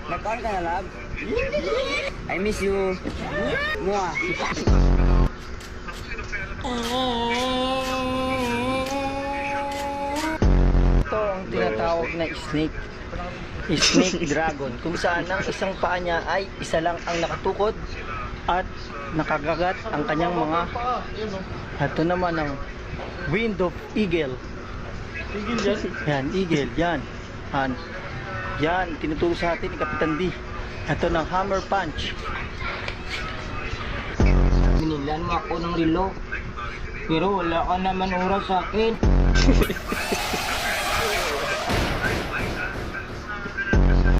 Nag-call ka na, love? I miss you. Mua. Ito ang tinatawag na snake dragon, kung saan ang isang paa niya ay isa lang ang nakatukod at nakagagat ang kanyang mga. Ito naman ang wind of eagle. Yan, eagle, yan. Yan, tinuturo sa atin ni Kapitan D. Ito ng hammer punch. Binilan mo ako ng relo, pero wala ka naman oras sa akin.